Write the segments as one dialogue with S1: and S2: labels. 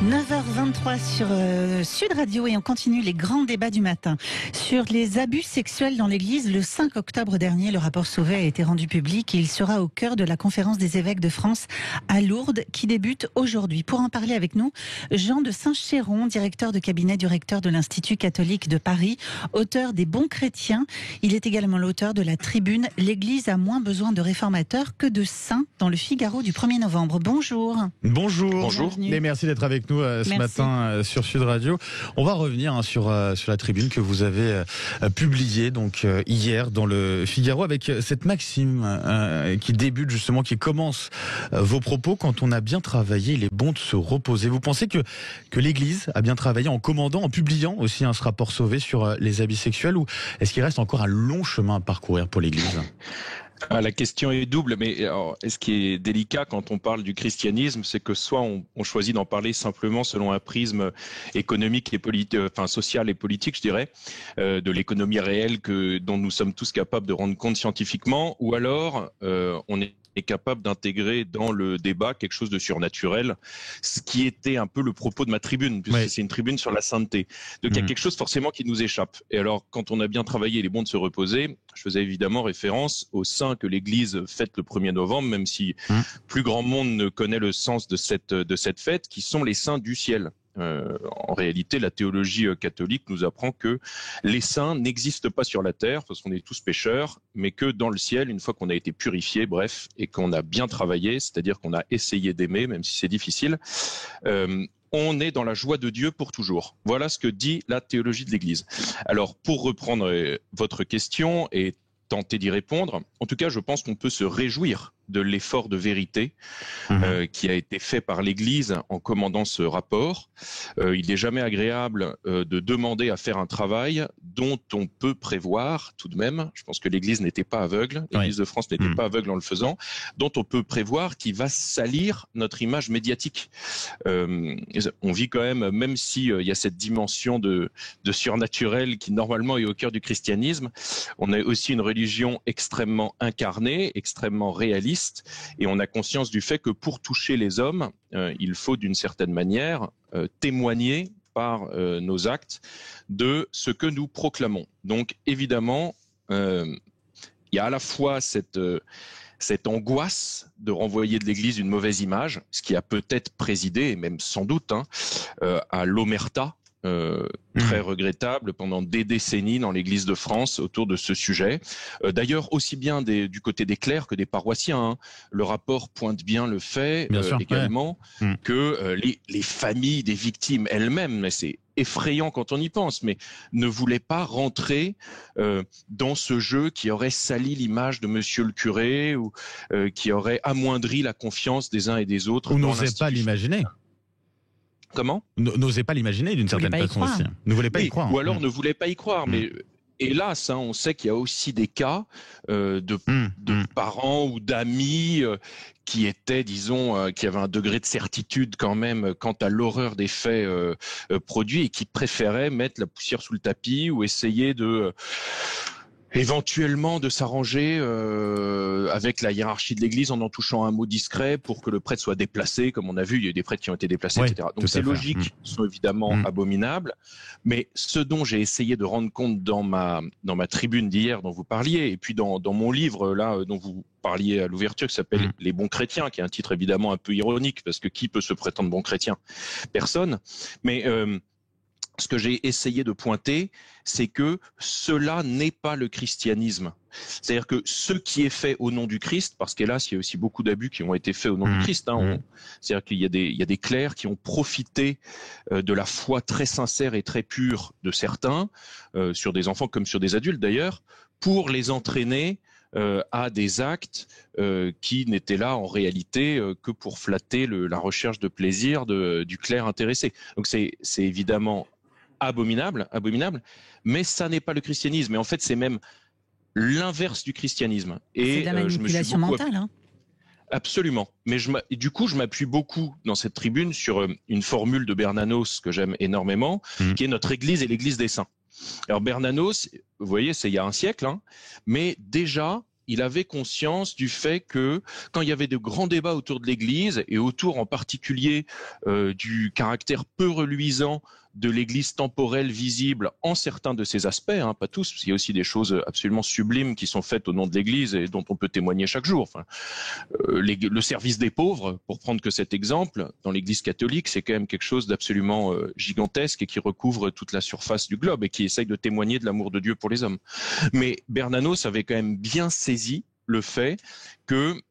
S1: 9h23 sur Sud Radio et on continue les grands débats du matin. Sur les abus sexuels dans l'Église, le 5 octobre dernier, le rapport Sauvé a été rendu public et il sera au cœur de la conférence des évêques de France à Lourdes qui débute aujourd'hui. Pour en parler avec nous, Jean de Saint-Chéron, directeur de cabinet du recteur de l'Institut catholique de Paris, auteur des Bons chrétiens. Il est également l'auteur de la tribune « L'Église a moins besoin de réformateurs que de saints » dans le Figaro du 1er novembre. Bonjour.
S2: Bonjour. Et merci d'être avec nous ce matin sur Sud Radio. On va revenir sur la tribune que vous avez publiée donc hier dans le Figaro avec cette maxime qui débute justement, qui commence vos propos. Quand on a bien travaillé, il est bon de se reposer. Vous pensez que l'Église a bien travaillé en commandant, en publiant aussi ce rapport Sauvé sur les abus sexuels, ou est-ce qu'il reste encore un long chemin à parcourir pour l'Église ?
S3: La question est double, mais alors, ce qui est délicat quand on parle du christianisme, c'est que soit on choisit d'en parler simplement selon un prisme économique et social et politique, je dirais, de l'économie réelle dont nous sommes tous capables de rendre compte scientifiquement, ou alors on est capable d'intégrer dans le débat quelque chose de surnaturel, ce qui était un peu le propos de ma tribune, puisque c'est une tribune sur la sainteté. Donc il y a quelque chose forcément qui nous échappe. Et alors, quand on a bien travaillé, il est bon de se reposer. Je faisais évidemment référence aux saints que l'Église fête le 1er novembre, même si plus grand monde ne connaît le sens de cette fête, qui sont les saints du ciel. En réalité, la théologie catholique nous apprend que les saints n'existent pas sur la terre, parce qu'on est tous pécheurs, mais que dans le ciel, une fois qu'on a été purifié, bref, et qu'on a bien travaillé, c'est-à-dire qu'on a essayé d'aimer, même si c'est difficile, on est dans la joie de Dieu pour toujours. Voilà ce que dit la théologie de l'Église. Alors, pour reprendre votre question et tenter d'y répondre, en tout cas, je pense qu'on peut se réjouir de l'effort de vérité qui a été fait par l'Église en commandant ce rapport. Il n'est jamais agréable de demander à faire un travail dont on peut prévoir tout de même, je pense que l'Église n'était pas aveugle, l'Église de France n'était pas aveugle en le faisant, dont on peut prévoir qu'il va salir notre image médiatique. On vit quand même si il y a cette dimension de surnaturel qui normalement est au cœur du christianisme, on a aussi une religion extrêmement incarnée, extrêmement réaliste, et on a conscience du fait que pour toucher les hommes, il faut d'une certaine manière témoigner par nos actes de ce que nous proclamons. Donc évidemment, il y a à la fois cette angoisse de renvoyer de l'Église une mauvaise image, ce qui a peut-être présidé, et même sans doute, à l'omerta très regrettable pendant des décennies dans l'Église de France autour de ce sujet. D'ailleurs, aussi bien du côté des clercs que des paroissiens. Le rapport pointe bien le fait également que les familles des victimes elles-mêmes, mais c'est effrayant quand on y pense, mais ne voulaient pas rentrer dans ce jeu qui aurait sali l'image de monsieur le curé ou qui aurait amoindri la confiance des uns et des autres.
S2: Ou n'osait pas l'imaginer.
S3: Comment ?
S2: N'osez pas l'imaginer d'une certaine façon aussi. Ne voulez pas y croire.
S3: Ou alors ne voulait pas y croire. Mais hélas, on sait qu'il y a aussi des cas de parents ou d'amis qui étaient, disons, qui avaient un degré de certitude quand même quant à l'horreur des faits produits et qui préféraient mettre la poussière sous le tapis ou essayer éventuellement de s'arranger avec la hiérarchie de l'Église en touchant un mot discret pour que le prêtre soit déplacé, comme on a vu, il y a eu des prêtres qui ont été déplacés, etc. Donc ces logiques sont évidemment abominables, mais ce dont j'ai essayé de rendre compte dans ma tribune d'hier dont vous parliez, et puis dans mon livre là dont vous parliez à l'ouverture, qui s'appelle Les Bons chrétiens, qui est un titre évidemment un peu ironique, parce que qui peut se prétendre bon chrétien ? Personne. Mais ce que j'ai essayé de pointer, c'est que cela n'est pas le christianisme. C'est-à-dire que ce qui est fait au nom du Christ, parce qu'hélas, il y a aussi beaucoup d'abus qui ont été faits au nom du Christ. C'est-à-dire qu'il y a des clercs qui ont profité de la foi très sincère et très pure de certains, sur des enfants comme sur des adultes d'ailleurs, pour les entraîner à des actes qui n'étaient là en réalité que pour flatter la recherche de plaisir du clerc intéressé. Donc c'est évidemment abominable, mais ça n'est pas le christianisme. Et en fait, c'est même l'inverse du christianisme. Et
S1: c'est de la manipulation mentale.
S3: Absolument. Mais du coup, je m'appuie beaucoup dans cette tribune sur une formule de Bernanos que j'aime énormément, qui est notre Église et l'Église des saints. Alors Bernanos, vous voyez, c'est il y a un siècle, mais déjà, il avait conscience du fait que quand il y avait de grands débats autour de l'Église, et autour en particulier du caractère peu reluisant de l'Église temporelle visible en certains de ses aspects, pas tous, parce qu'il y a aussi des choses absolument sublimes qui sont faites au nom de l'Église et dont on peut témoigner chaque jour. Enfin, le service des pauvres, pour prendre que cet exemple, dans l'Église catholique, c'est quand même quelque chose d'absolument gigantesque et qui recouvre toute la surface du globe et qui essaye de témoigner de l'amour de Dieu pour les hommes. Mais Bernanos avait quand même bien saisi le fait que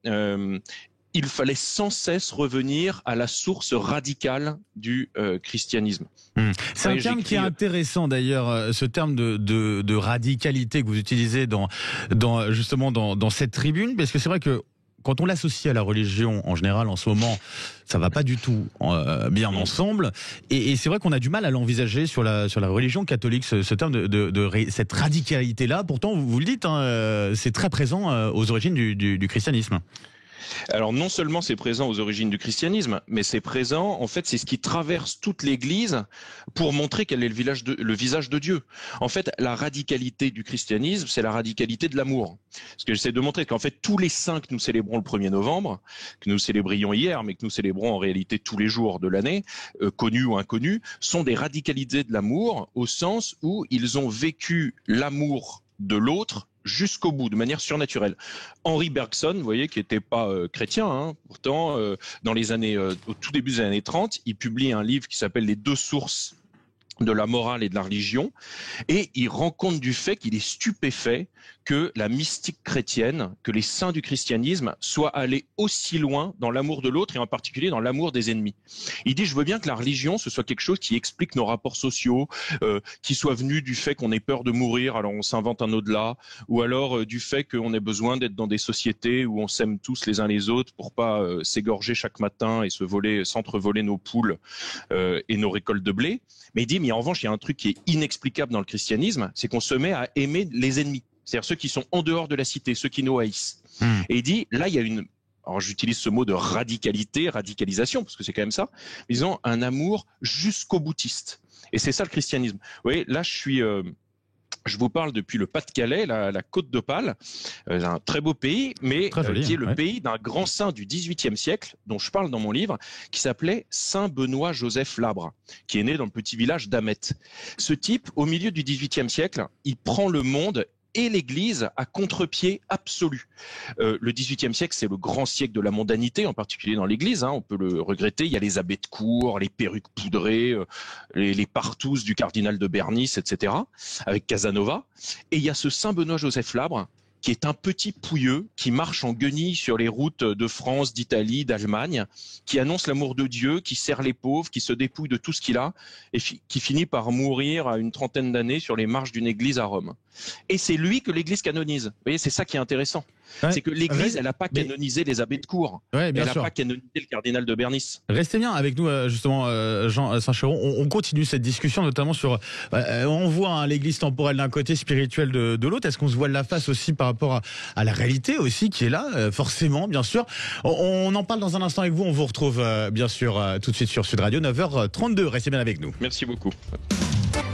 S3: il fallait sans cesse revenir à la source radicale du christianisme.
S2: C'est un terme qui est intéressant d'ailleurs, ce terme de radicalité que vous utilisez justement dans cette tribune, parce que c'est vrai que quand on l'associe à la religion en général en ce moment, ça va pas du tout bien ensemble. Et c'est vrai qu'on a du mal à l'envisager sur la religion catholique, ce terme cette radicalité-là. Pourtant, vous le dites, c'est très présent aux origines du christianisme.
S3: Alors non seulement c'est présent aux origines du christianisme, mais c'est présent, en fait, c'est ce qui traverse toute l'Église pour montrer quel est le visage de Dieu. En fait, la radicalité du christianisme, c'est la radicalité de l'amour. Ce que j'essaie de montrer, qu'en fait, tous les saints que nous célébrons le 1er novembre, que nous célébrions hier, mais que nous célébrons en réalité tous les jours de l'année, connus ou inconnus, sont des radicalités de l'amour au sens où ils ont vécu l'amour de l'autre jusqu'au bout, de manière surnaturelle. Henri Bergson, vous voyez, qui n'était pas chrétien, pourtant, dans les années, au tout début des années 30, il publie un livre qui s'appelle « Les deux sources de la morale et de la religion », et il rend compte du fait qu'il est stupéfait que la mystique chrétienne, que les saints du christianisme soient allés aussi loin dans l'amour de l'autre et en particulier dans l'amour des ennemis. Il dit, je veux bien que la religion, ce soit quelque chose qui explique nos rapports sociaux, qui soit venu du fait qu'on ait peur de mourir, alors on s'invente un au-delà, ou alors du fait qu'on ait besoin d'être dans des sociétés où on s'aime tous les uns les autres pour pas s'égorger chaque matin et s'entrevoler nos poules et nos récoltes de blé. Mais il dit, mais en revanche, il y a un truc qui est inexplicable dans le christianisme, c'est qu'on se met à aimer les ennemis. C'est-à-dire ceux qui sont en dehors de la cité, ceux qui nous haïssent. Et il dit, là, il y a alors j'utilise ce mot de radicalisation, parce que c'est quand même ça, disons un amour jusqu'au boutiste. Et c'est ça le christianisme. Vous voyez, là, je vous parle depuis le Pas-de-Calais, la Côte d'Opale, un très beau pays, mais qui est le pays d'un grand saint du XVIIIe siècle, dont je parle dans mon livre, qui s'appelait Saint Benoît Joseph Labre, qui est né dans le petit village d'Amet. Ce type, au milieu du XVIIIe siècle, il prend le monde et l'Église à contre-pied absolu. Le XVIIIe siècle, c'est le grand siècle de la mondanité, en particulier dans l'Église, on peut le regretter. Il y a les abbés de cour, les perruques poudrées, les partouzes du cardinal de Bernis, etc., avec Casanova. Et il y a ce Saint Benoît Joseph Labre, qui est un petit pouilleux qui marche en guenille sur les routes de France, d'Italie, d'Allemagne, qui annonce l'amour de Dieu, qui sert les pauvres, qui se dépouille de tout ce qu'il a, et qui finit par mourir à une trentaine d'années sur les marches d'une église à Rome. Et c'est lui que l'Église canonise. Vous voyez, c'est ça qui est intéressant. C'est que l'Église, elle n'a pas canonisé les abbés de cour. Elle n'a pas canonisé le cardinal de Bernis.
S2: Restez bien avec nous, justement, Jean Saint-Chéron. On continue cette discussion, notamment sur... on voit l'Église temporelle d'un côté, spirituelle de l'autre. Est-ce qu'on se voile la face aussi par rapport à la réalité aussi qui est là, forcément, bien sûr. On en parle dans un instant avec vous. On vous retrouve, bien sûr, tout de suite sur Sud Radio, 9h32. Restez bien avec nous.
S3: Merci beaucoup.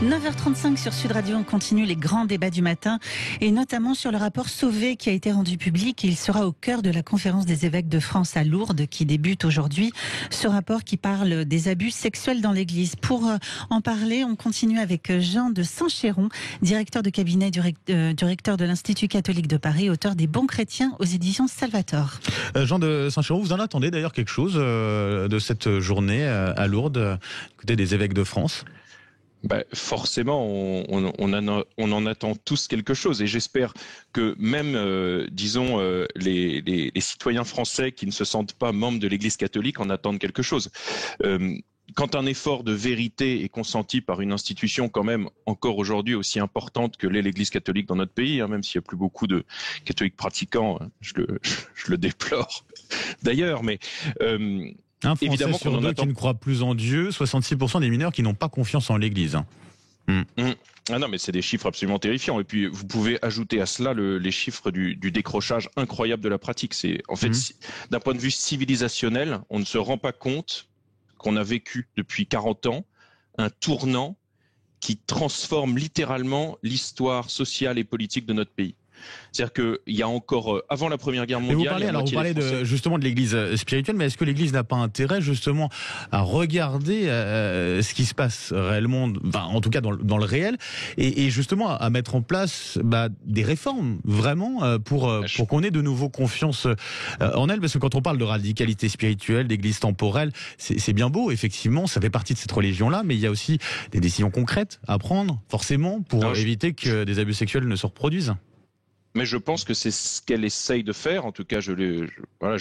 S1: 9h35 sur Sud Radio, on continue les grands débats du matin et notamment sur le rapport Sauvé qui a été rendu public. Il sera au cœur de la conférence des évêques de France à Lourdes qui débute aujourd'hui. Ce rapport qui parle des abus sexuels dans l'Église. Pour en parler, on continue avec Jean de Saint-Chéron, directeur de cabinet du recteur de l'Institut catholique de Paris, auteur des Bons chrétiens aux éditions Salvator.
S2: Jean de Saint-Chéron, vous en attendez d'ailleurs quelque chose de cette journée à Lourdes, côté des évêques de France ?
S3: Forcément, on en attend tous quelque chose et j'espère que même, les citoyens français qui ne se sentent pas membres de l'Église catholique en attendent quelque chose. Quand un effort de vérité est consenti par une institution quand même encore aujourd'hui aussi importante que l'est l'Église catholique dans notre pays, même s'il n'y a plus beaucoup de catholiques pratiquants, je le déplore d'ailleurs, mais...
S2: Un Français évidemment sur deux qui ne croit plus en Dieu, 66% des mineurs qui n'ont pas confiance en l'Église.
S3: Ah non, mais c'est des chiffres absolument terrifiants. Et puis, vous pouvez ajouter à cela les chiffres du décrochage incroyable de la pratique. C'est en fait, d'un point de vue civilisationnel, on ne se rend pas compte qu'on a vécu depuis 40 ans un tournant qui transforme littéralement l'histoire sociale et politique de notre pays. C'est-à-dire qu'il y a encore, avant la Première Guerre mondiale...
S2: Vous parlez justement de l'Église spirituelle, mais est-ce que l'Église n'a pas intérêt justement à regarder ce qui se passe réellement, enfin, en tout cas dans le réel, et justement à mettre en place des réformes vraiment pour qu'on ait de nouveau confiance en elle? Parce que quand on parle de radicalité spirituelle, d'Église temporelle, c'est bien beau, effectivement, ça fait partie de cette religion-là, mais il y a aussi des décisions concrètes à prendre, forcément, pour éviter que des abus sexuels ne se reproduisent.
S3: Mais je pense que c'est ce qu'elle essaye de faire. En tout cas, je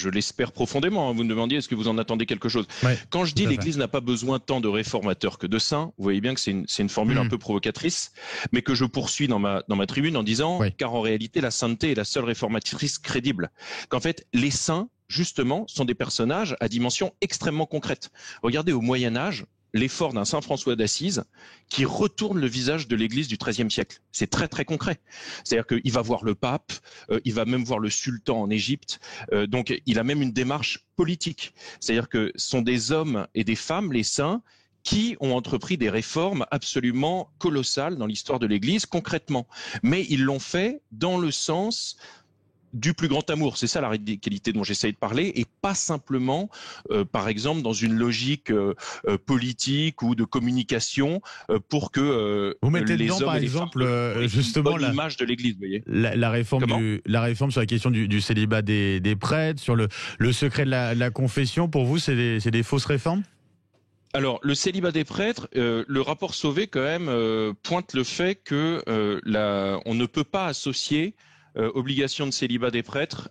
S3: l'espère profondément. Vous me demandiez, est-ce que vous en attendez quelque chose? Quand je dis l'Église n'a pas besoin tant de réformateurs que de saints, vous voyez bien que c'est une formule un peu provocatrice, mais que je poursuis dans ma tribune en disant, car en réalité, la sainteté est la seule réformatrice crédible. Qu'en fait, les saints, justement, sont des personnages à dimension extrêmement concrète. Regardez au Moyen-Âge, l'effort d'un Saint François d'Assise qui retourne le visage de l'Église du XIIIe siècle. C'est très très concret. C'est-à-dire qu'il va voir le pape, il va même voir le sultan en Égypte, donc il a même une démarche politique. C'est-à-dire que ce sont des hommes et des femmes, les saints, qui ont entrepris des réformes absolument colossales dans l'histoire de l'Église, concrètement. Mais ils l'ont fait dans le sens du plus grand amour. C'est ça la radicalité dont j'essaye de parler, et pas simplement, par exemple, dans une logique politique ou de communication pour que
S2: vous mettez
S3: les
S2: dedans,
S3: hommes
S2: par
S3: et les
S2: exemple,
S3: femmes
S2: justement
S3: l'image de l'Église, vous voyez.
S2: La réforme sur la question du célibat des prêtres, sur le secret de la confession. Pour vous, c'est des fausses réformes?
S3: Alors, le célibat des prêtres, le rapport Sauvé, quand même, pointe le fait que on ne peut pas associer obligation de célibat des prêtres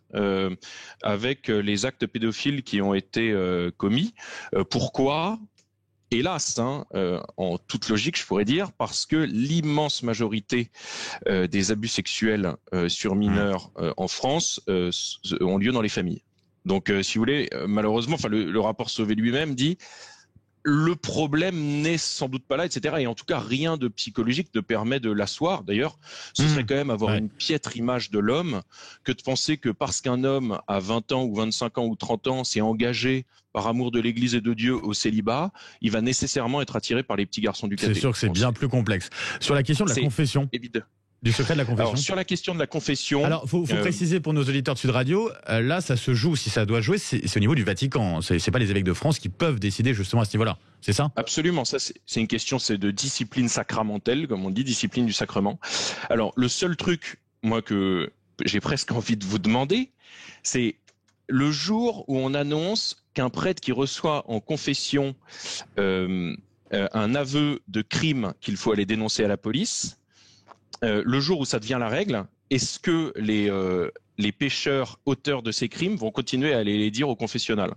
S3: avec les actes pédophiles qui ont été commis. Pourquoi ? Hélas, en toute logique, je pourrais dire, parce que l'immense majorité des abus sexuels sur mineurs en France ont lieu dans les familles. Donc, si vous voulez, malheureusement, le rapport Sauvé lui-même dit le problème n'est sans doute pas là, etc. Et en tout cas, rien de psychologique ne permet de l'asseoir. D'ailleurs, ce serait quand même avoir une piètre image de l'homme que de penser que parce qu'un homme à 20 ans ou 25 ans ou 30 ans s'est engagé par amour de l'Église et de Dieu au célibat, il va nécessairement être attiré par les petits garçons du caté.
S2: C'est sûr que c'est bien plus complexe. Sur la question de la confession.
S3: Évident.
S2: Du secret de la confession.
S3: Alors, sur la question de la confession...
S2: Alors, faut préciser pour nos auditeurs de Sud Radio, là, ça se joue, si ça doit jouer, c'est au niveau du Vatican. C'est pas les évêques de France qui peuvent décider justement à ce niveau-là. C'est ça?
S3: Absolument. Ça, c'est une question, c'est de discipline sacramentelle, comme on dit, discipline du sacrement. Alors, le seul truc, moi, que j'ai presque envie de vous demander, c'est le jour où on annonce qu'un prêtre qui reçoit en confession un aveu de crime qu'il faut aller dénoncer à la police, le jour où ça devient la règle, est-ce que les pécheurs auteurs de ces crimes vont continuer à aller les dire au confessionnal?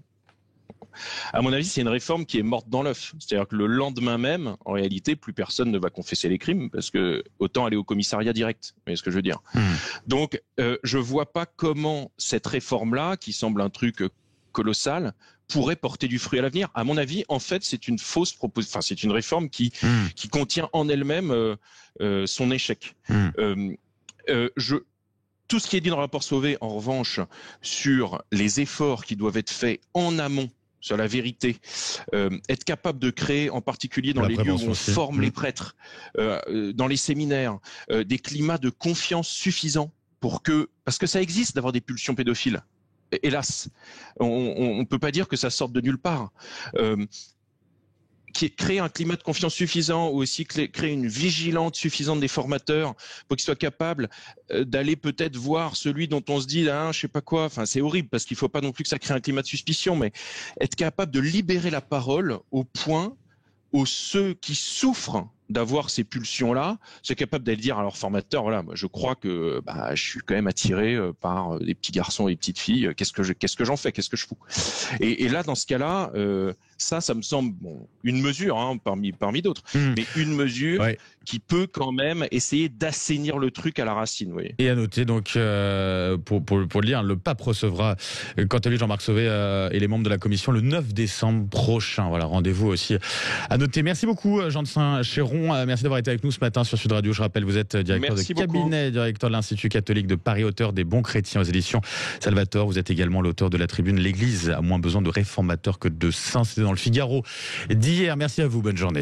S3: À mon avis, c'est une réforme qui est morte dans l'œuf. C'est-à-dire que le lendemain même, en réalité, plus personne ne va confesser les crimes parce que autant aller au commissariat direct. Vous voyez ce que je veux dire? Donc, je vois pas comment cette réforme-là, qui semble un truc colossal, pourrait porter du fruit à l'avenir. À mon avis, en fait, c'est une fausse proposition. Enfin, c'est une réforme qui contient en elle-même son échec. Tout ce qui est dit dans le rapport Sauvé, en revanche, sur les efforts qui doivent être faits en amont, sur la vérité, être capable de créer, en particulier dans les lieux où on forme les prêtres, dans les séminaires, des climats de confiance suffisants parce que ça existe d'avoir des pulsions pédophiles. Hélas, on ne peut pas dire que ça sorte de nulle part. Créer un climat de confiance suffisant ou aussi créer une vigilance suffisante des formateurs pour qu'ils soient capables d'aller peut-être voir celui dont on se dit je sais pas quoi. Enfin, c'est horrible parce qu'il faut pas non plus que ça crée un climat de suspicion, mais être capable de libérer la parole au point où ceux qui souffrent d'avoir ces pulsions-là, c'est capable d'aller dire à leur formateur, voilà, moi, je crois que je suis quand même attiré par des petits garçons et des petites filles. Qu'est-ce que j'en fais? Qu'est-ce que je fous? Et là, dans ce cas-là, ça me semble une mesure parmi d'autres, mais une mesure qui peut quand même essayer d'assainir le truc à la racine. Vous voyez.
S2: Et à noter donc pour le lire, le pape recevra quant à lui Jean-Marc Sauvé et les membres de la commission le 9 décembre prochain. Voilà, rendez-vous aussi à noter. Merci beaucoup Jean de Saint-Chéron. Merci d'avoir été avec nous ce matin sur Sud Radio. Je rappelle, vous êtes directeur de cabinet, directeur de l'Institut catholique de Paris, auteur des Bons chrétiens aux éditions Salvator. Vous êtes également l'auteur de la tribune L'Église a moins besoin de réformateurs que de saints. C'était dans le Figaro d'hier. Merci à vous. Bonne journée.